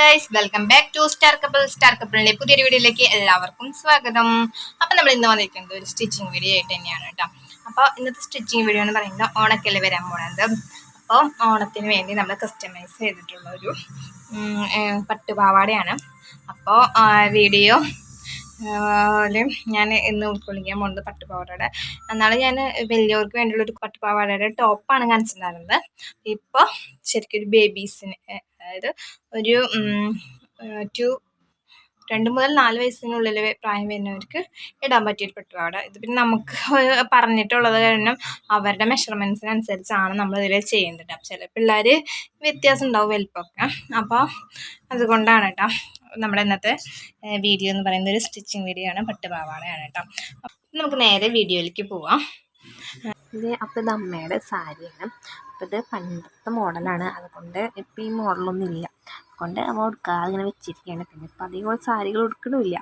Guys, welcome back to star കപ്പിളിന്റെ പുതിയൊരു വീഡിയോയിലേക്ക് എല്ലാവർക്കും സ്വാഗതം. അപ്പൊ നമ്മൾ ഇന്ന് വന്നിരിക്കുന്നത് ഒരു സ്റ്റിച്ചിങ് വീഡിയോ ആയിട്ട് തന്നെയാണ് കേട്ടോ. അപ്പോൾ ഇന്നത്തെ സ്റ്റിച്ചിങ് വീഡിയോ എന്ന് പറയുന്നത് ഓണക്കല്ലേ വരാൻ പോണത്. അപ്പോൾ ഓണത്തിന് വേണ്ടി നമ്മൾ കസ്റ്റമൈസ് ചെയ്തിട്ടുള്ള ഒരു പട്ടുപാവാടയാണ്. അപ്പോൾ വീഡിയോ ഞാൻ ഇന്ന് ഉൾക്കൊള്ളിക്കാൻ പോകുന്നത് പട്ടുപാവാടയുടെ. എന്നാണ് ഞാൻ വലിയവർക്ക് വേണ്ടിയുള്ള ഒരു പട്ടുപാവാടയുടെ ടോപ്പാണ് കാണിച്ചിട്ടുണ്ടായിരുന്നത്. ഇപ്പോൾ ശരിക്കും ഒരു ബേബീസിന്, അതായത് ഒരു 2 മുതൽ 4 വയസ്സിനുള്ളിൽ പ്രായം വരുന്നവർക്ക് ഇടാൻ പറ്റിയൊരു പട്ടുപാവാട. ഇത് പിന്നെ നമുക്ക് പറഞ്ഞിട്ടുള്ളത് കാരണം അവരുടെ മെഷർമെൻറ്റ്സിനനുസരിച്ചാണ് നമ്മളിതിൽ ചെയ്യുന്നത്. ചില പിള്ളേർ വ്യത്യാസം ഉണ്ടാവും വലിപ്പമൊക്കെ. അപ്പോൾ അതുകൊണ്ടാണ് കേട്ടോ നമ്മുടെ ഇന്നത്തെ വീഡിയോ എന്ന് പറയുന്നത് ഒരു സ്റ്റിച്ചിങ് വീഡിയോ ആണ്, പട്ടുപാവാടയാണ് കേട്ടോ. നമുക്ക് നേരെ വീഡിയോയിലേക്ക് പോവാം. അപ്പോൾ ഇത് അമ്മയുടെ സാരിയാണ്. അപ്പോൾ ഇത് പണ്ടത്തെ മോഡലാണ്, അതുകൊണ്ട് ഇപ്പോൾ ഈ മോഡലൊന്നും ഇല്ല, അതുകൊണ്ട് നമ്മൾ ഉടുക്കാതെ ഇങ്ങനെ വെച്ചിരിക്കുകയാണ്. പിന്നെ ഇപ്പം അധികം സാരികൾ ഉടുക്കണമില്ല.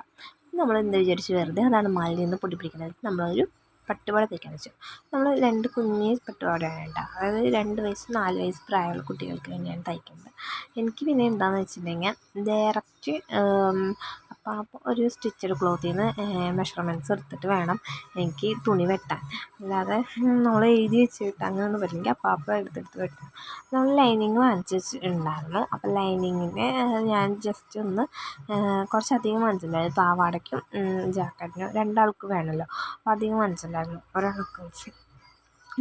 നമ്മൾ എന്താ വിചാരിച്ച് വെറുതെ അതാണ് മലയിൽ നിന്ന് പൊടി പിടിക്കുന്നത്. നമ്മളൊരു പട്ടുപാവാട തയ്ക്കാൻ വെച്ചു. നമ്മൾ 2 കുഞ്ഞ് പട്ടുപാവാടയാണ് കേട്ടോ. അതായത് 2 വയസ്സ് 4 വയസ്സ് പ്രായമുള്ള കുട്ടികൾക്ക് വേണ്ടിയാണ് തയ്ക്കുന്നത്. എനിക്ക് പിന്നെ എന്താണെന്ന് വെച്ചിട്ടുണ്ടെങ്കിൽ ഡയറക്റ്റ് അപ്പോൾ ഒരു സ്റ്റിച്ചഡ് ക്ലോത്തിൽ നിന്ന് മെഷർമെൻറ്റ്സ് എടുത്തിട്ട് വേണം എനിക്ക് തുണി വെട്ടാൻ. അല്ലാതെ നമ്മൾ എഴുതി വെച്ചിട്ട് അങ്ങനെയൊന്നും പറ്റില്ല. അപ്പോൾ എടുത്തെടുത്ത് വെട്ടാം. നമ്മൾ ലൈനിങ് വാങ്ങിച്ചിട്ടുണ്ടായിരുന്നു. അപ്പോൾ ലൈനിങ്ങിന് ഞാൻ ജസ്റ്റ് ഒന്ന് കുറച്ചധികം വാങ്ങിച്ചിട്ടുണ്ടായിരുന്നു. പാവാടയ്ക്കും ജാക്കറ്റിനും 2 ആൾക്ക് വേണമല്ലോ, അപ്പോൾ അധികം വാങ്ങിച്ചിട്ടുണ്ടായിരുന്നു. ഒരാൾക്ക് വെച്ച്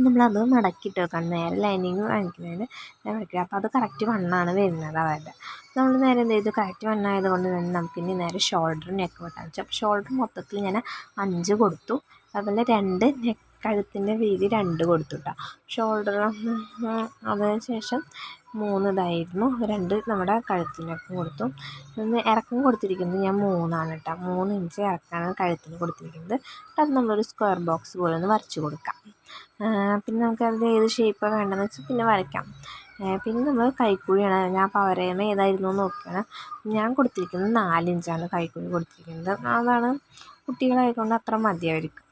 നമ്മളത് മടക്കിയിട്ട് വെക്കണം. നേരെ ലൈനിങ് വാങ്ങിക്കുന്നതിന് മടക്കുക. അപ്പോൾ അത് കറക്റ്റ് വണ്ണാണ് വരുന്നത് അവരുടെ. നമ്മൾ നേരെ എന്ത് ചെയ്തു, കറക്റ്റ് വണ്ണായത് കൊണ്ട് തന്നെ നമുക്കിനി നേരെ ഷോൾഡർ നെക്ക് വെട്ടാൻ വെച്ചു. അപ്പോൾ ഷോൾഡർ മൊത്തത്തിൽ ഞാൻ 5 കൊടുത്തു. അതുപോലെ 2 കഴുത്തിൻ്റെ വീതി 2 കൊടുത്തു കേട്ടോ. ഷോൾഡർ അതിന് ശേഷം 3 ഇതായിരുന്നു, 2 നമ്മുടെ കഴുത്തിനൊക്കെ കൊടുത്തു. ഇറക്കം കൊടുത്തിരിക്കുന്നത് ഞാൻ 3 കേട്ടോ. 3 ഇഞ്ച് ഇറക്കാണ് കഴുത്തിന് കൊടുത്തിരിക്കുന്നത്. അത് നമ്മളൊരു സ്ക്വയർ ബോക്സ് പോലെ ഒന്ന് വരച്ച് കൊടുക്കാം. പിന്നെ നമുക്കതിൽ ഏത് ഷേപ്പാണ് വേണ്ടതെന്ന് വെച്ചാൽ പിന്നെ വരയ്ക്കാം. പിന്നെ നമ്മൾ കൈക്കുഴിയാണ്. ഞാൻ പവരേമ ഏതായിരുന്നു നോക്കുകയാണ്. ഞാൻ കൊടുത്തിരിക്കുന്നത് 4 ഇഞ്ചാണ് കൈക്കുഴി കൊടുത്തിരിക്കുന്നത്. അതാണ് കുട്ടികളായിക്കൊണ്ട് അത്ര മതിയായിരിക്കും.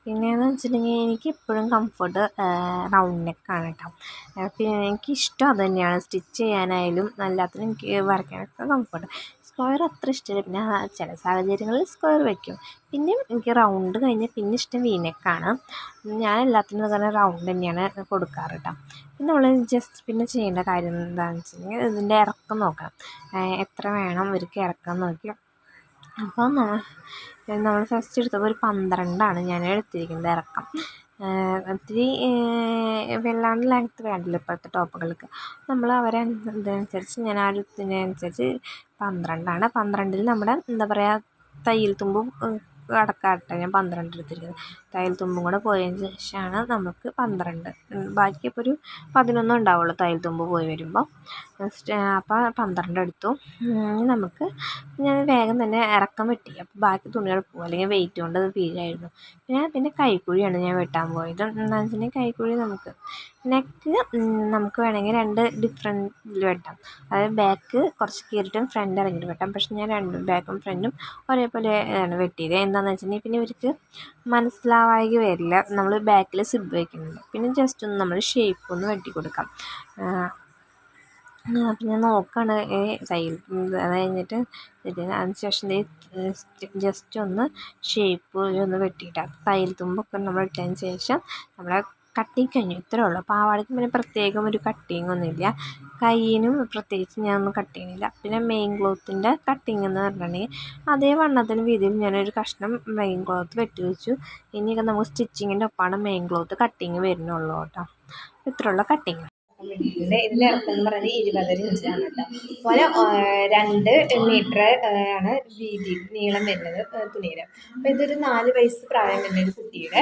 പിന്നെയെന്ന് വെച്ചിട്ടുണ്ടെങ്കിൽ എനിക്ക് എപ്പോഴും കംഫർട്ട് റൗണ്ട് നെക്കാണ് കേട്ടോ. പിന്നെ എനിക്കിഷ്ടം അത് തന്നെയാണ്, സ്റ്റിച്ച് ചെയ്യാനായാലും എല്ലാത്തിനും എനിക്ക് വരയ്ക്കാനൊക്കെ കംഫർട്ട്. സ്ക്വയർ അത്ര ഇഷ്ടമില്ല. പിന്നെ ചില സാഹചര്യങ്ങളിൽ സ്ക്വയർ വയ്ക്കും. പിന്നെയും എനിക്ക് റൗണ്ട് കഴിഞ്ഞാൽ പിന്നെ ഇഷ്ടം വീനെക്കാണ്. ഞാൻ എല്ലാത്തിനും തന്നെ റൗണ്ട് തന്നെയാണ് കൊടുക്കാറ് കേട്ടോ. പിന്നെ നമ്മൾ ജസ്റ്റ് പിന്നെ ചെയ്യേണ്ട കാര്യം എന്താണെന്ന് വെച്ചിട്ടുണ്ടെങ്കിൽ ഇതിൻ്റെ ഇറക്കം നോക്കണം, എത്ര വേണം ഇവർക്ക് ഇറക്കം നോക്കി. അപ്പോൾ നമ്മൾ ഫസ്റ്റ് എടുത്തപ്പോൾ ഒരു 12 ഞാൻ എടുത്തിരിക്കുന്നത് ഇറക്കം. ഒത്തിരി വല്ലാണ്ട് ലെങ്ത്ത് വേണ്ടല്ലോ ഇപ്പോഴത്തെ ടോപ്പുകൾക്ക്. നമ്മൾ ഇതനുസരിച്ച് ഞാൻ ആ ഒരു ഇതിനനുസരിച്ച് 12 12 നമ്മുടെ എന്താ പറയുക തയ്യൽ തുമ്പും അടക്കാട്ടെ ഞാൻ 12 എടുത്തിരിക്കുന്നത്. തയ്യൽ തുമ്പും കൂടെ പോയതിന് ശേഷമാണ് നമുക്ക് 12. ബാക്കി ഇപ്പോൾ ഒരു 11 ഉണ്ടാവുള്ളൂ തയ്യൽ തുമ്പ് പോയി വരുമ്പോൾ. അപ്പോൾ 12 എടുത്തു. നമുക്ക് ഞാൻ വേഗം തന്നെ ഇറക്കം വെട്ടി. അപ്പോൾ ബാക്കി തുണികൾ പോകും, അല്ലെങ്കിൽ വെയിറ്റ് കൊണ്ട് അത് വീഴായിരുന്നു. പിന്നെ കൈക്കുഴിയാണ് ഞാൻ വെട്ടാൻ പോയത്. എന്താണെന്ന് വെച്ചിട്ടുണ്ടെങ്കിൽ കൈക്കുഴി നെക്ക് നമുക്ക് വേണമെങ്കിൽ 2 ഡിഫറൻറ്റിൽ വെട്ടാം. അതായത് ബാക്ക് കുറച്ച് കീറിയിട്ടും ഫ്രണ്ട് ഇറങ്ങിയിട്ട് വെട്ടാം. പക്ഷെ ഞാൻ 2 ബാക്കും ഫ്രണ്ടും ഒരേപോലെ ആണ് വെട്ടിയത്. എന്താണെന്ന് വെച്ചിട്ടുണ്ടെങ്കിൽ പിന്നെ ഇവർക്ക് മനസ്സിലാവായി വരില്ല. നമ്മൾ ബാക്കിൽ സിബ് വയ്ക്കുന്നുണ്ട്. പിന്നെ ജസ്റ്റ് ഒന്ന് നമ്മൾ ഷേപ്പ് ഒന്ന് വെട്ടി കൊടുക്കാം. അപ്പം ഞാൻ നോക്കുകയാണ് തയ്യൽ. അത് കഴിഞ്ഞിട്ട് അതിന് ശേഷം ജസ്റ്റ് ഒന്ന് ഷേപ്പ് ഒന്ന് വെട്ടിയിട്ടാണ് തയ്യൽ തുമ്പൊക്കെ നമ്മൾ ഇട്ടതിന് ശേഷം നമ്മുടെ കട്ടിങ് കഴിഞ്ഞു. ഇത്രേ ഉള്ളൂ. പാവാടയ്ക്ക് പിന്നെ പ്രത്യേകം ഒരു കട്ടിങ് ഒന്നുമില്ല. കയ്യിനും പ്രത്യേകിച്ച് ഞാനൊന്നും കട്ട് ചെയ്യുന്നില്ല. പിന്നെ മെയിൻ ക്ലോത്തിൻ്റെ കട്ടിങ് എന്ന് പറഞ്ഞിട്ടുണ്ടെങ്കിൽ അതേ വണ്ണത്തിന് വീതിയിൽ ഞാനൊരു കഷ്ണം മെയിൻ ക്ലോത്ത് വെട്ടി വെച്ചു. ഇനിയൊക്കെ നമുക്ക് സ്റ്റിച്ചിങ്ങിൻ്റെ ഒപ്പമാണ് മെയിൻ ക്ലോത്ത് കട്ടിങ് വരുന്നുള്ളൂ കേട്ടോ. ഇത്രയുള്ള കട്ടിങ്. ഇതിൻ്റെ ഇറക്കം എന്ന് പറയുന്നത് 20 ഇഞ്ചാണ് കേട്ടോ. അതുപോലെ 2 മീറ്റർ ആണ് വീതി നീളം വരുന്നത് തുണിയുടെ. അപ്പോൾ ഇതൊരു 4 വയസ്സ് പ്രായം വരുന്ന ഒരു കുട്ടിയുടെ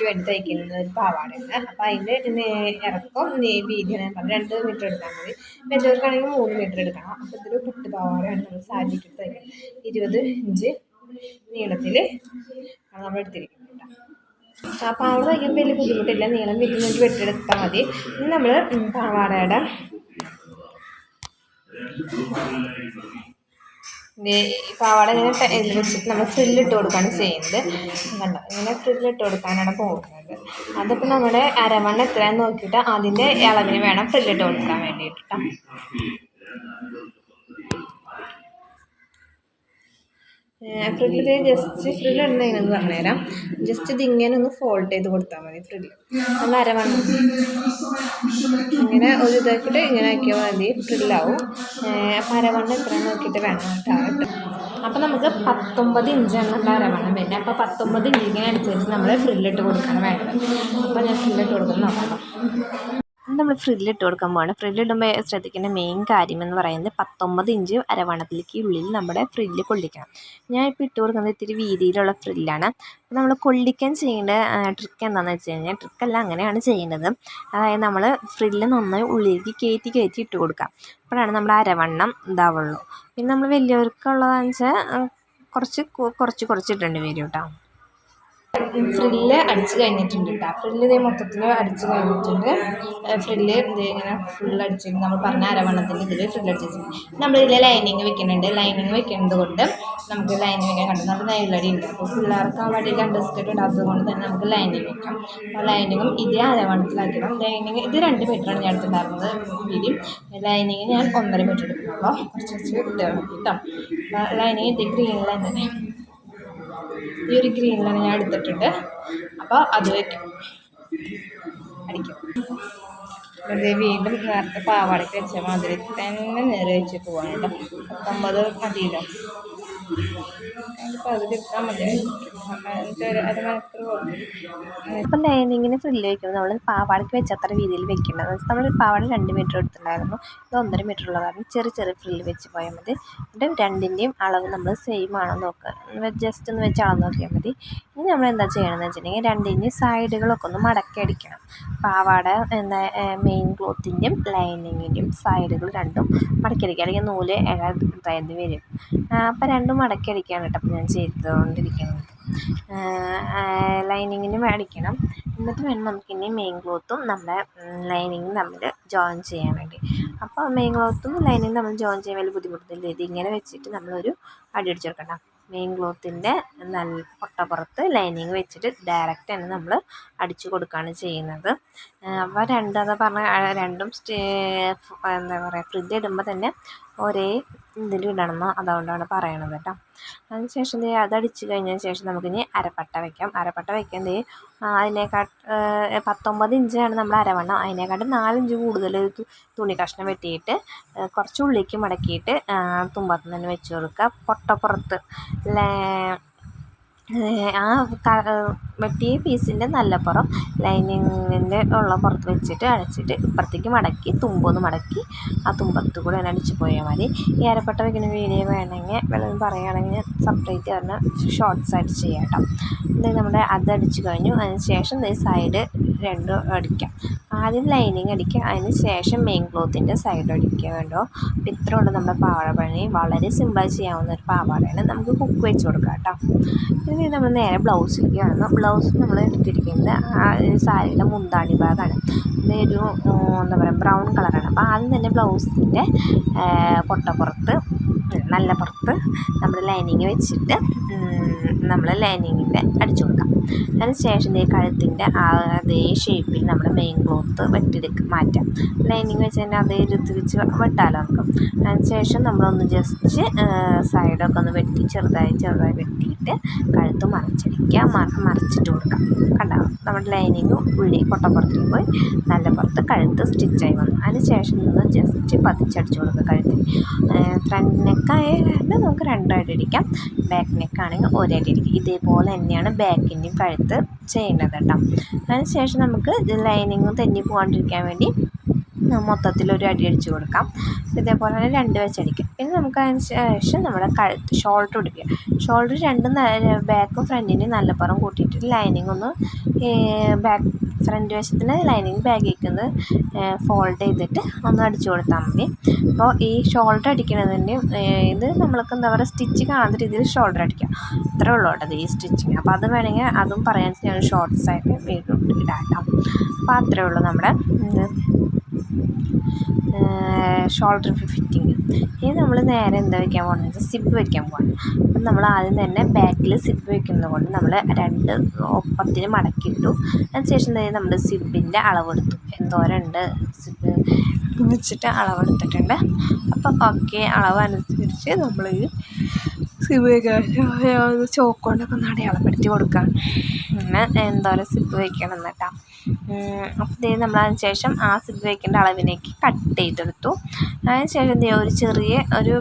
വേണ്ടി തയ്ക്കുന്ന ഒരു പാവാടയാണ്. അപ്പോൾ അതിൻ്റെ ഇറക്കം വീതി ഞാൻ പറഞ്ഞു 2 മീറ്റർ എടുത്താൽ മതി. വലിയവർക്കാണെങ്കിൽ 3 മീറ്റർ എടുക്കണം. അപ്പോൾ ഇതൊരു പട്ട് പാവാടയാണ് നമ്മൾ സാരിക്ക് തയ്ക്കുന്നത്. 20 ഇഞ്ച് നീളത്തിൽ ആണ് നമ്മൾ എടുത്തിരിക്കുന്നത് കേട്ടോ. പാവാട തയ്ക്കുമ്പോൾ വലിയ ബുദ്ധിമുട്ടില്ല, നീളം വെട്ടി വെട്ടിയെടുത്താൽ മതി. ഇനി നമ്മൾ പാവാടയുടെ പാവാട ഇങ്ങനെ വെച്ചിട്ട് നമ്മൾ ഫ്രില്ലിട്ട് കൊടുക്കുകയാണ് ചെയ്യുന്നത്. കണ്ടോ, ഇങ്ങനെ ഫ്രില്ലിട്ട് കൊടുക്കാനാണ് പോകുന്നത്. അതിപ്പോൾ നമ്മുടെ അരവണ്ണം എത്രയാണെന്ന് നോക്കിയിട്ട് അതിൻ്റെ അളവിന് വേണം ഫ്രില്ലിട്ട് കൊടുക്കാൻ വേണ്ടിയിട്ട്. ഫ്രില്ലിൽ ജസ്റ്റ് ഫ്രില്ലിടുന്ന എങ്ങനെയെന്ന് പറഞ്ഞുതരാം. ജസ്റ്റ് ഇതിങ്ങനെ ഒന്ന് ഫോൾഡ് ചെയ്ത് കൊടുത്താൽ മതി. ഫ്രില്ല് നമ്മൾ അരവണ്ണം ഇങ്ങനെ ഒരു ഇതാക്കിയിട്ട് ഇങ്ങനെ ആക്കിയാൽ മതി, ഫ്രില്ലാവും. അപ്പം അരവണ്ണം എത്രയാണെന്ന് നോക്കിയിട്ട് വേണം കേട്ടോ. അപ്പം നമുക്ക് 19 ഇഞ്ചാണ് നമ്മുടെ അരവണ്ണം പിന്നെ. അപ്പോൾ 19 ഇഞ്ചിനനുസരിച്ച് നമ്മൾ ഫ്രില്ലിട്ട് കൊടുക്കണം വേണ്ടത്. അപ്പോൾ ഞാൻ ഫ്രില്ലിട്ട് കൊടുക്കുന്നത് നോക്കാം. നമ്മൾ ഫ്രില്ലിട്ട് കൊടുക്കാൻ പോവാണ്. ഫ്രില്ലിടുമ്പോൾ ശ്രദ്ധിക്കേണ്ട മെയിൻ കാര്യം എന്ന് പറയുന്നത് 19 ഇഞ്ച് അരവണ്ണത്തിലേക്ക് ഉള്ളിൽ നമ്മുടെ ഫ്രില്ല് കൊള്ളിക്കണം. ഞാൻ ഇപ്പോൾ ഇട്ട് കൊടുക്കുന്നത് ഇത്തിരി വീതിയിലുള്ള ഫ്രില്ലാണ്. നമ്മൾ കൊള്ളിക്കാൻ ചെയ്യേണ്ട ട്രിക്ക് എന്താണെന്ന് വെച്ച് കഴിഞ്ഞാൽ, ട്രിക്കല്ല, അങ്ങനെയാണ് ചെയ്യേണ്ടത്. അതായത് നമ്മൾ ഫ്രില്ല് നന്നായി ഉള്ളിലേക്ക് കയറ്റി ഇട്ട് കൊടുക്കാം. അപ്പോഴാണ് നമ്മുടെ അരവണ്ണം ഇതാവുള്ളൂ. പിന്നെ നമ്മൾ വലിയവർക്കുള്ളതെന്ന് വെച്ചാൽ കുറച്ച് ഇടേണ്ടി വരും കേട്ടോ. ഫ്രില്ല് അടിച്ച് കഴിഞ്ഞിട്ടുണ്ട് കേട്ടോ. ഫ്രില്ല് ഇതേ മൊത്തത്തിൽ അടിച്ച് കഴിഞ്ഞിട്ടുണ്ട്. ഫ്രില്ല് ഇത് ഇങ്ങനെ ഫുൾ അടിച്ചിട്ടുണ്ട്. നമ്മൾ പറഞ്ഞ അരവണ്ണത്തിൻ്റെ ഇതിൽ ഫ്രില്ല് അടിച്ചിട്ടുണ്ട്. നമ്മളിതിൽ ലൈനിങ് വെക്കുന്നുണ്ട്. ലൈനിങ് വെക്കുന്നത് കൊണ്ട് നമുക്ക് ലൈനിങ് വെക്കാൻ കണ്ടു. നമുക്ക് നെയിലടി ഉണ്ട്. അപ്പോൾ പിള്ളേർക്ക് ആ വടിയിൽ അണ്ടർസ്കേർട്ട് ഇടാത്തത് കൊണ്ട് തന്നെ നമുക്ക് ലൈനിങ് വെക്കാം. അപ്പോൾ ലൈനിങ്ങും ഇതേ അരവണ്ണത്തിലാക്കണം. ലൈനിങ് ഇത് 2 മീറ്ററാണ് ഞാൻ എടുത്തിട്ടുണ്ടായിരുന്നത് വീതിയും. ലൈനിങ് ഞാൻ 1.5 മീറ്റർ എടുക്കുന്നുള്ളൂ. കുറച്ച് ഇട്ട് കേട്ടോ. ലൈനിങ് ഇത് ഗ്രീൻ ലൈൻ തന്നെ, ഈ ഒരു ഗ്രീനിലാണ് ഞാൻ എടുത്തിട്ടുണ്ട്. അപ്പോൾ അത് വയ്ക്കും, അടിക്കും. അത് വീണ്ടും നേരത്തെ പാവാടയ്ക്ക് വെച്ച മാതിരി തന്നെ നേരെ വെച്ച് പോവാണ് കേട്ടോ. 19 മതിയല്ലോ, അതിപ്പോൾ അത് കിട്ടാൻ മതിയായിരിക്കും. അരമണിക്കൂർ പോകും. ഇപ്പം ലൈനിങ്ങിന് ഫ്രില്ല് വയ്ക്കുമ്പോൾ നമ്മൾ പാവാടയ്ക്ക് വെച്ച അത്ര രീതിയിൽ വെക്കേണ്ടത്. നമ്മൾ പാവാട 2 മീറ്റർ എടുത്തിട്ടുണ്ടായിരുന്നു. ഇത് 1.5 മീറ്റർ ഉള്ള കാരണം ചെറിയ ഫ്രില്ല് വെച്ച് പോയാൽ മതി. എന്നിട്ട് രണ്ടിൻ്റെയും അളവ് നമ്മൾ സെയിം ആണോ നോക്കുക, ജസ്റ്റ് ഒന്ന് വെച്ച് അളന്ന് നോക്കിയാൽ മതി. ഇനി നമ്മൾ എന്താ ചെയ്യണമെന്ന് വെച്ചിട്ടുണ്ടെങ്കിൽ രണ്ടിൻ്റെയും സൈഡുകളൊക്കെ ഒന്ന് മടക്കി അടിക്കണം. പാവാട മെയിൻ ക്ലോത്തിൻ്റെയും ലൈനിങ്ങിൻ്റെയും സൈഡുകൾ രണ്ടും മടക്കി അടിക്കുക, അല്ലെങ്കിൽ നൂല് ഇതായത് വരും. അപ്പം രണ്ടും മടക്കി അടിക്കുകയാണ് കേട്ടോ അപ്പം ഞാൻ ചെയ്തുകൊണ്ടിരിക്കുന്നത്. ലൈനിങ്ങിന് അടിക്കണം. എന്നിട്ട് വേണം നമുക്കിനി മെയിൻ ക്ലോത്തും നമ്മുടെ ലൈനിങ്ങും തമ്മിൽ ജോയിൻ ചെയ്യാൻ വേണ്ടി. അപ്പോൾ മെയിൻ ക്ലോത്തും ലൈനിങ്ങും തമ്മിൽ ജോയിൻ ചെയ്യാൻ വലിയ ബുദ്ധിമുട്ടില്ല. ഇതിങ്ങനെ വെച്ചിട്ട് നമ്മളൊരു അടി അടിച്ച് കൊടുക്കണം. മെയിൻ ക്ലോത്തിൻ്റെ നല്ല പൊട്ടപ്പുറത്ത് ലൈനിങ് വെച്ചിട്ട് ഡയറക്റ്റ് തന്നെ നമ്മൾ അടിച്ചു കൊടുക്കുകയാണ് ചെയ്യുന്നത്. അപ്പോൾ രണ്ടും എന്താ പറയുക, ഫ്രില്ല് ഇടുമ്പോൾ തന്നെ ഒരേ ഇതിൽ ഇടണമെന്നോ അതുകൊണ്ടാണ് പറയണത് കേട്ടോ. അതിനുശേഷം അതടിച്ച് കഴിഞ്ഞതിന് ശേഷം നമുക്കിനി അരപ്പട്ട വയ്ക്കാം. അരപ്പട്ട വയ്ക്കുന്നത് അതിനേക്കാൾ 19 ഇഞ്ചാണ് നമ്മൾ അരവണ്ണം. അതിനേക്കാട്ടും 4 ഇഞ്ച് കൂടുതൽ തുണി കഷ്ണം വെട്ടിയിട്ട് കുറച്ച് ഉള്ളിലേക്ക് മടക്കിയിട്ട് തുമ്പത്ത് തന്നെ വെച്ച് കൊടുക്കുക. പൊട്ടപ്പുറത്ത് ആ വെട്ടിയ പീസിൻ്റെ നല്ല പുറം ലൈനിങ്ങിൻ്റെ ഉള്ള പുറത്ത് വെച്ചിട്ട് അടച്ചിട്ട് ഇപ്പുറത്തേക്ക് മടക്കി തുമ്പൊന്ന് മടക്കി ആ തുമ്പത്ത് കൂടെ തന്നെ അടിച്ച് പോയാൽ മതി. ഈ അരപ്പട്ട വയ്ക്കുന്ന വീഡിയോ വേണമെങ്കിൽ വല്ലതും പറയുകയാണെങ്കിൽ സെപ്പറേറ്റ് തന്നെ ഷോർട്ട്സ് ആയിട്ട് ചെയ്യാം കേട്ടോ. ഇത് നമ്മുടെ അതടിച്ച് കഴിഞ്ഞു. അതിന് ശേഷം സൈഡ് 2 അടിക്കാം. ആദ്യം ലൈനിങ് അടിക്കുക, അതിന് ശേഷം മെയിൻ ക്ലോത്തിൻ്റെ സൈഡ് അടിക്കുക വേണ്ടോ. അപ്പോൾ ഇത്ര കൊണ്ട് നമ്മുടെ പാവാട പണി വളരെ സിമ്പിളായി ചെയ്യാവുന്ന ഒരു പാവാടയാണ്. നമുക്ക് ഹുക്ക് വെച്ച് കൊടുക്കാം കേട്ടോ. ഇനി നമ്മൾ നേരെ ബ്ലൗസിലേക്ക് കാണുന്നു. ബ്ലൗസ് നമ്മൾ എടുത്തിരിക്കുന്നത് ആ സാരിയുടെ മുന്താണി ഭാഗമാണ്. ഇതൊരു എന്താ പറയുക ബ്രൗൺ കളറാണ്. അപ്പോൾ ആദ്യം തന്നെ ബ്ലൗസിൻ്റെ പൊട്ടപ്പുറത്ത് നല്ല പുറത്ത് നമ്മൾ ലൈനിങ് വെച്ചിട്ട് നമ്മൾ ലൈനിങ്ങിൻ്റെ അടിച്ചു കൊടുക്കാം. അതിന് ശേഷം കഴുത്തിൻ്റെ അതേ ഷേപ്പിൽ നമ്മൾ മെയിൻ ക്ലോത്ത് മാറ്റാം. ലൈനിങ് വെച്ച് തന്നെ അതേ ഇരുത്തി വെച്ച് വെട്ടാലോ നമുക്ക്. അതിന് ശേഷം നമ്മളൊന്ന് ജസ്റ്റ് സൈഡൊക്കെ ഒന്ന് ചെറുതായി വെട്ടിയിട്ട് കഴുത്ത് മറിച്ചിട്ട് കൊടുക്കാം. കണ്ടോ, നമ്മുടെ ലൈനിങ് ഉള്ളി പൊട്ടപ്പുറത്തേക്ക് പോയി നല്ല പുറത്ത് കഴുത്ത് സ്റ്റിച്ചായി വന്നു. അതിന് ശേഷം ഒന്ന് ജസ്റ്റ് പതിച്ചടിച്ച് കൊടുക്കുക കഴുത്തിൽ. ഫ്രണ്ട് നെക്കായതുകൊണ്ട് നമുക്ക് 2 അടി അടിക്കാം. ബാക്ക് നെക്കാണെങ്കിൽ 1 അടി അടിക്കാം. ഇതേപോലെ തന്നെയാണ് ബാക്കിൻ്റെയും കഴുത്ത് ചെയ്യേണ്ടത് കേട്ടോ. അതിന് ശേഷം നമുക്ക് ലൈനിങ്ങും തെന്നി പോകാണ്ടിരിക്കാൻ വേണ്ടി മൊത്തത്തിലൊരു അടി അടിച്ച് കൊടുക്കാം. ഇതേപോലെ തന്നെ 2 വെച്ചടിക്കാം. പിന്നെ നമുക്ക് അതിന് ശേഷം നമ്മുടെ കഴുത്ത് ഷോൾഡർ പിടിക്കുക. ഷോൾഡർ രണ്ടും ബാക്കും ഫ്രണ്ടിനും നല്ല പുറം കൂട്ടിയിട്ട് ലൈനിങ് ഒന്ന് ഫ്രണ്ട് വശത്തിന് ലൈനിങ് ബാഗിലേക്ക് ഫോൾഡ് ചെയ്തിട്ട് ഒന്ന് അടിച്ചു കൊടുത്താൽ മതി. അപ്പോൾ ഈ ഷോൾഡർ അടിക്കുന്നതിൻ്റെ ഇത് നമ്മൾക്ക് എന്താ പറയുക സ്റ്റിച്ച് കാണാത്ത രീതിയിൽ ഷോൾഡർ അടിക്കാം. അത്രേ ഉള്ളൂ കേട്ടോ ഈ സ്റ്റിച്ചിങ്. അപ്പോൾ അത് വേണമെങ്കിൽ അതും പറയാൻ ഞാൻ ഷോർട്ട്സ് ആയിട്ട് വീണ്ടും ഇടാം കേട്ടോ. അപ്പോൾ അത്രേ ഉള്ളൂ നമ്മുടെ ഷോൾഡർ ഫിറ്റിങ്. ഇനി നമ്മൾ നേരെ എന്താ വയ്ക്കാൻ പോകുന്നത് വെച്ചാൽ സിബ് വയ്ക്കാൻ പോകണം. അപ്പം നമ്മൾ ആദ്യം തന്നെ ബാക്കിൽ സിബ് വയ്ക്കുന്നത് കൊണ്ട് നമ്മൾ 2 ഒപ്പത്തിന് മടക്കിയിട്ടു. അതിനുശേഷം നമ്മൾ സിബിൻ്റെ അളവെടുത്തു. എന്തോരമുണ്ട് സിബ് വെച്ചിട്ട് അളവെടുത്തിട്ടുണ്ട്. അപ്പം ഓക്കെ, അളവ് അനുസരിച്ച് നമ്മൾ സിബ് വയ്ക്കാൻ ചോക്ക് കൊണ്ടൊക്കെ ഒന്ന് അടയാളപ്പെടുത്തി കൊടുക്കാം. അങ്ങനെ എന്തോരം സിബ് വയ്ക്കണം എന്നിട്ടാ. അപ്പോൾ നമ്മൾ അതിന് ശേഷം ആ സിബ് വയ്ക്കേണ്ട അളവിലേക്ക് കട്ട് ചെയ്തെടുത്തു. അതിന് ശേഷം ഒരു ചെറിയ ഒരു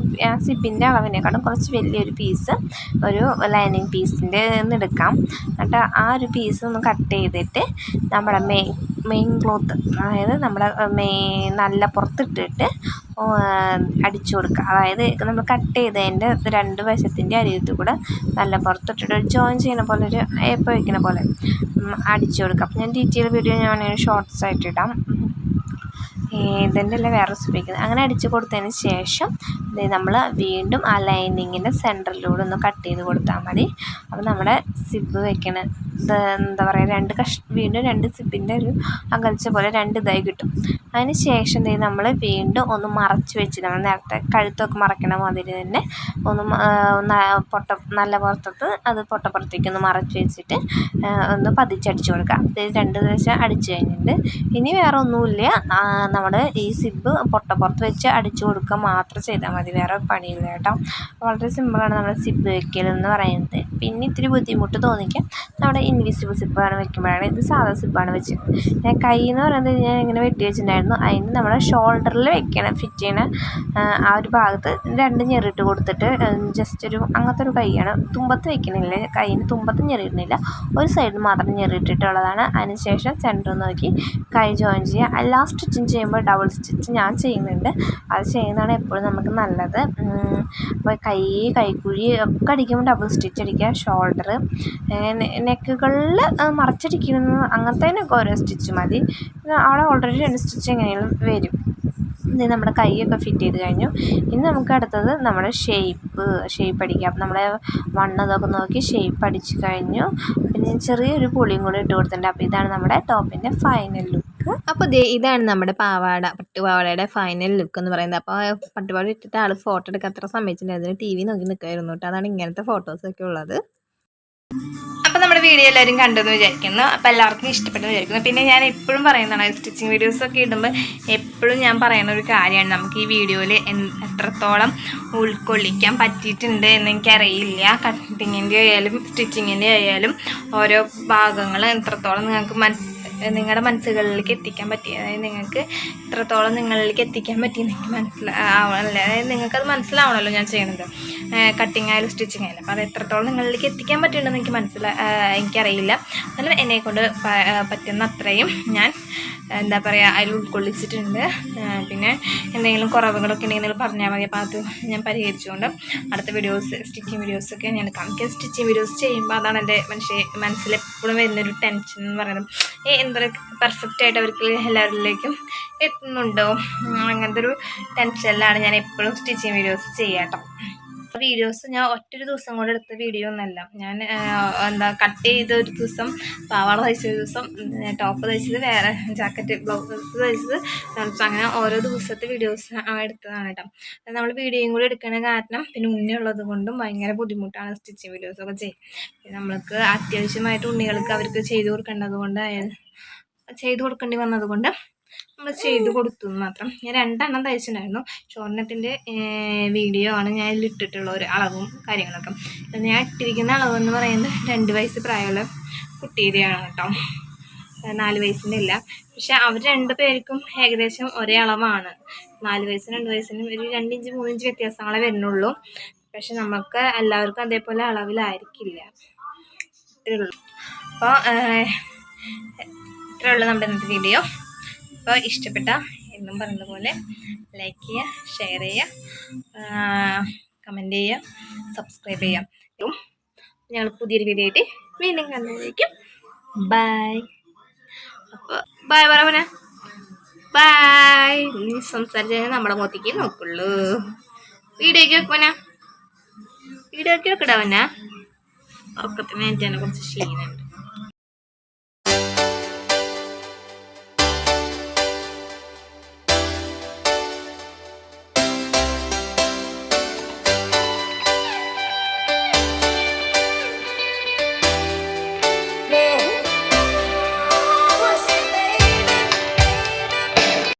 സിബിൻ്റെ അളവിനേക്കാളും കുറച്ച് വലിയൊരു പീസ് ഒരു ലൈനിങ് പീസിൻ്റെ എടുക്കാം. എന്നിട്ട് ആ ഒരു പീസ് ഒന്ന് കട്ട് ചെയ്തിട്ട് നമ്മുടെ മെയിൻ ക്ലോത്ത്, അതായത് നമ്മുടെ നല്ല പുറത്തിട്ടിട്ട് അടിച്ചു കൊടുക്കുക. അതായത് നമ്മൾ കട്ട് ചെയ്തതിൻ്റെ 2 വശത്തിൻ്റെ അരികത്ത് കൂടെ നല്ല പുറത്തിട്ടിട്ട് ഒരു ജോയിൻ ചെയ്യുന്ന പോലെ, ഒരു ഏപ്പ് വയ്ക്കുന്ന പോലെ അടിച്ചു കൊടുക്കുക. അപ്പം ഞാൻ ഡീറ്റെയിൽ വീഡിയോ ഞാൻ ഷോർട്സ് ആയിട്ട് ഇടാം. ഇതിൻ്റെ എല്ലാം വേറെ റെസിപ്പിക്കുന്നത്. അങ്ങനെ അടിച്ച് കൊടുത്തതിന് ശേഷം നമ്മൾ വീണ്ടും ആ ലൈനിങ്ങിൻ്റെ സെൻറ്ററിലൂടെ ഒന്ന് കട്ട് ചെയ്ത് കൊടുത്താൽ മതി. അപ്പോൾ നമ്മുടെ സിബ് വെക്കണ എന്താ പറയുക, വീണ്ടും 2 സിബിൻ്റെ ഒരു അകൽച്ച പോലെ 2 ഇതായി കിട്ടും. അതിന് ശേഷം നമ്മൾ വീണ്ടും ഒന്ന് മറച്ച് വെച്ച്, നമ്മൾ നേരത്തെ കഴുത്തൊക്കെ മറക്കണ മാതിരി തന്നെ ഒന്ന് നല്ല പുറത്തത്ത് അത് പൊട്ടപ്പുറത്തേക്ക് ഒന്ന് മറച്ച് വെച്ചിട്ട് ഒന്ന് പതിച്ചടിച്ച് കൊടുക്കുക. 2 ദിവസം അടിച്ച് കഴിഞ്ഞിട്ട് ഇനി വേറെ ഒന്നുമില്ല, നമ്മുടെ ഈ സിബ് പൊട്ടപ്പുറത്ത് വെച്ച് അടിച്ചു കൊടുക്കുക മാത്രം ചെയ്താൽ മതി, വേറെ പണിയില്ല കേട്ടോ. വളരെ സിമ്പിളാണ് നമ്മുടെ സിബ് വയ്ക്കലെന്ന് പറയുന്നത്. പിന്നെ ഇത്തിരി ബുദ്ധിമുട്ട് തോന്നിക്കാം നമ്മുടെ ഇൻവിസിബിൾ സിബ്ബാണ് വെക്കുമ്പോഴാണ്. ഇത് സാധാ സിബ്ബാണ് വെച്ചത്. ഞാൻ കൈ എന്ന് പറയുന്നത് ഞാൻ ഇങ്ങനെ വെട്ടി വെച്ചിട്ടുണ്ടായിരുന്നു. അതിന് നമ്മുടെ ഷോൾഡറിൽ വെക്കണം, ഫിറ്റ് ചെയ്യണ ആ ഒരു ഭാഗത്ത് 2 ഞെറിട്ട് കൊടുത്തിട്ട് ജസ്റ്റ് അങ്ങനത്തെ ഒരു കൈയാണ്. തുമ്പത്ത് വെക്കണില്ല, കൈയിന് തുമ്പത്ത് ഞെറിയിടുന്നില്ല, ഒരു സൈഡിൽ മാത്രം ഞെറിയിട്ടിട്ടുള്ളതാണ്. അതിന് ശേഷം സെൻറ്റർ നോക്കി കൈ ജോയിൻ ചെയ്യുക. എല്ലാ സ്റ്റിച്ചും ചെയ്യുമ്പോൾ ഡബിൾ സ്റ്റിച്ച് ഞാൻ ചെയ്യുന്നുണ്ട്, അത് ചെയ്യുന്നതാണ് എപ്പോഴും നമുക്ക് നല്ലത്. അപ്പോൾ കൈക്കുഴി ഒക്കെ അടിക്കുമ്പോൾ ഡബിൾ സ്റ്റിച്ച് അടിക്കുക. ഷോൾഡർ നെക്കുകളിൽ മറച്ചടിക്കുന്നത് അങ്ങനത്തേനൊക്കെ ഓരോ സ്റ്റിച്ച് മതി. അവിടെ ഓൾറെഡി 2 സ്റ്റിച്ച് എങ്ങനെയും വരും. നമ്മുടെ കൈയൊക്കെ ഫിറ്റ് ചെയ്ത് കഴിഞ്ഞു. ഇനി നമുക്ക് അടുത്തത് നമ്മുടെ ഷേപ്പ് അടിക്കാം. അപ്പം നമ്മുടെ ഇതൊക്കെ നോക്കി ഷേപ്പ് അടിച്ച് കഴിഞ്ഞു. പിന്നെ ചെറിയൊരു പൊളിയും കൂടി ഇട്ട് കൊടുത്തിട്ടുണ്ട്. അപ്പോൾ ഇതാണ് നമ്മുടെ ടോപ്പിൻ്റെ ഫൈനൽ ലുക്ക്. അപ്പോൾ ഇതാണ് നമ്മുടെ പട്ടുപാവാടയുടെ ഫൈനൽ ലുക്ക് എന്ന് പറയുന്നത്. അപ്പോൾ പട്ടുപാവാട ഇട്ടിട്ട് ആൾ ഫോട്ടോ എടുക്കാൻ അത്ര സമ്മതിച്ചിട്ടുണ്ടായിരുന്നു, TV നോക്കി നിൽക്കായിരുന്നു കേട്ടോ. അതാണ് ഇങ്ങനത്തെ ഫോട്ടോസൊക്കെ ഉള്ളത്. അപ്പോൾ നമ്മുടെ വീഡിയോ എല്ലാവരും കണ്ടെന്ന് വിചാരിക്കുന്നു. അപ്പോൾ എല്ലാവർക്കും ഇഷ്ടപ്പെട്ടെന്ന് വിചാരിക്കുന്നു. പിന്നെ ഞാൻ എപ്പോഴും പറയുന്നതാണ്, സ്റ്റിച്ചിങ് വീഡിയോസൊക്കെ ഇടുമ്പോൾ എപ്പോഴും ഞാൻ പറയുന്ന ഒരു കാര്യമാണ്, നമുക്ക് ഈ വീഡിയോയിൽ എത്രത്തോളം ഉൾക്കൊള്ളിക്കാൻ പറ്റിയിട്ടുണ്ട് എന്ന് എനിക്കറിയില്ല. കട്ടിങ്ങിൻ്റെ ആയാലും സ്റ്റിച്ചിങ്ങിൻ്റെ ആയാലും ഓരോ ഭാഗങ്ങൾ എത്രത്തോളം നിങ്ങളുടെ മനസ്സുകളിലേക്ക് എത്തിക്കാൻ പറ്റി, അതായത് നിങ്ങൾക്ക് ഇത്രത്തോളം നിങ്ങളിലേക്ക് എത്തിക്കാൻ പറ്റിയെന്ന് എനിക്ക് മനസ്സിലാവണമല്ലോ. അതായത് നിങ്ങൾക്കത് മനസ്സിലാവണമല്ലോ ഞാൻ ചെയ്യണത്, കട്ടിങ് ആയാലും സ്റ്റിച്ചിങ് ആയാലും. അപ്പോൾ അത് എത്രത്തോളം നിങ്ങളിലേക്ക് എത്തിക്കാൻ പറ്റുന്നുണ്ടെന്ന് എനിക്കറിയില്ല. എന്നാലും എന്നെക്കൊണ്ട് പറ്റുന്ന അത്രയും ഞാൻ എന്താ പറയുക അതിൽ ഉൾക്കൊള്ളിച്ചിട്ടുണ്ട്. പിന്നെ എന്തെങ്കിലും കുറവുകളൊക്കെ ഉണ്ടെങ്കിൽ നിങ്ങൾ പറഞ്ഞാൽ മതി. അപ്പോൾ അത് ഞാൻ പരിഹരിച്ചുകൊണ്ട് അടുത്ത സ്റ്റിച്ചിങ് വീഡിയോസൊക്കെ ഞാൻ കാണിക്കാം. സ്റ്റിച്ചിങ് വീഡിയോസ് ചെയ്യുമ്പോൾ അതാണ് എൻ്റെ മനസ്സിലെപ്പോഴും വരുന്നൊരു ടെൻഷൻ എന്ന് പറയുന്നത്. എന്തൊരു പെർഫെക്റ്റായിട്ട് അവർക്ക് എല്ലാവരിലേക്കും എത്തുന്നുണ്ടോ, അങ്ങനത്തെ ഒരു ടെൻഷനിലാണ് ഞാൻ എപ്പോഴും സ്റ്റിച്ചിങ് വീഡിയോസ് ചെയ്യാട്ടോ. വീഡിയോസ് ഞാൻ ഒറ്റൊരു ദിവസം കൊണ്ട് എടുത്ത വീഡിയോ ഒന്നല്ല. ഞാൻ കട്ട് ചെയ്ത ഒരു ദിവസം, പാവാട തയ്ച്ചൊരു ദിവസം, ടോപ്പ് തയ്ച്ചത് വേറെ, ജാക്കറ്റ് ബ്ലൗസ് തയ്ച്ചത്, അങ്ങനെ ഓരോ ദിവസത്തെ വീഡിയോസ് എടുത്തതാണ് കേട്ടോ. നമ്മൾ വീഡിയോയും കൂടി എടുക്കുന്ന കാരണം പിന്നെ ഉണ്ണി ഉള്ളത് കൊണ്ടും ഭയങ്കര ബുദ്ധിമുട്ടാണ് സ്റ്റിച്ചിങ് വീഡിയോസൊക്കെ ചെയ്യും. പിന്നെ നമ്മൾക്ക് അത്യാവശ്യമായിട്ട് ഉണ്ണികൾക്ക് അവർക്ക് ചെയ്ത് കൊടുക്കേണ്ടി വന്നതുകൊണ്ട് നമ്മൾ ചെയ്ത് കൊടുത്തു മാത്രം. ഞാൻ 2 എണ്ണം തയ്ച്ചിട്ടുണ്ടായിരുന്നു. ഷോർണത്തിൻ്റെ വീഡിയോ ആണ് ഞാൻ ഇതിൽ ഇട്ടിട്ടുള്ള ഒരു അളവും കാര്യങ്ങളൊക്കെ. ഞാൻ ഇട്ടിരിക്കുന്ന അളവെന്ന് പറയുന്നത് 2 വയസ്സ് പ്രായമുള്ള കുട്ടിയുടെയാണ് കേട്ടോ, 4 വയസ്സിൻ്റെ ഇല്ല. പക്ഷെ അവർ 2 പേർക്കും ഏകദേശം ഒരേ അളവാണ്. 4 വയസ്സിനും 2 വയസ്സിനും ഒരു 2 ഇഞ്ച് 3 ഇഞ്ച് വ്യത്യാസങ്ങളെ വരുന്നുള്ളൂ. പക്ഷെ നമുക്ക് എല്ലാവർക്കും അതേപോലെ അളവിലായിരിക്കില്ല. ഇത്രയുള്ളൂ. അപ്പോൾ ഇത്രയുള്ളൂ നമ്മുടെ ഇന്നത്തെ വീഡിയോ. അപ്പോൾ ഇഷ്ടപ്പെട്ട എന്നും പറയുന്ന പോലെ ലൈക്ക് ചെയ്യുക, ഷെയർ ചെയ്യുക, കമൻറ്റ് ചെയ്യുക, സബ്സ്ക്രൈബ് ചെയ്യുക. ഞങ്ങൾ പുതിയൊരു വീഡിയോ ആയിട്ട് വീണ്ടും കണ്ടുപിടിക്കും. ബൈ. അപ്പോൾ ബൈ പറ, ബൈ. നീ സംസാരിച്ച് നമ്മുടെ മുഖത്തേക്ക് നോക്കുള്ളൂ. വീഡിയോയ്ക്ക് വെക്കടാവനാ ഉറക്കത്തിന് എനിക്ക് കുറച്ച് ക്ഷീണമുണ്ട്.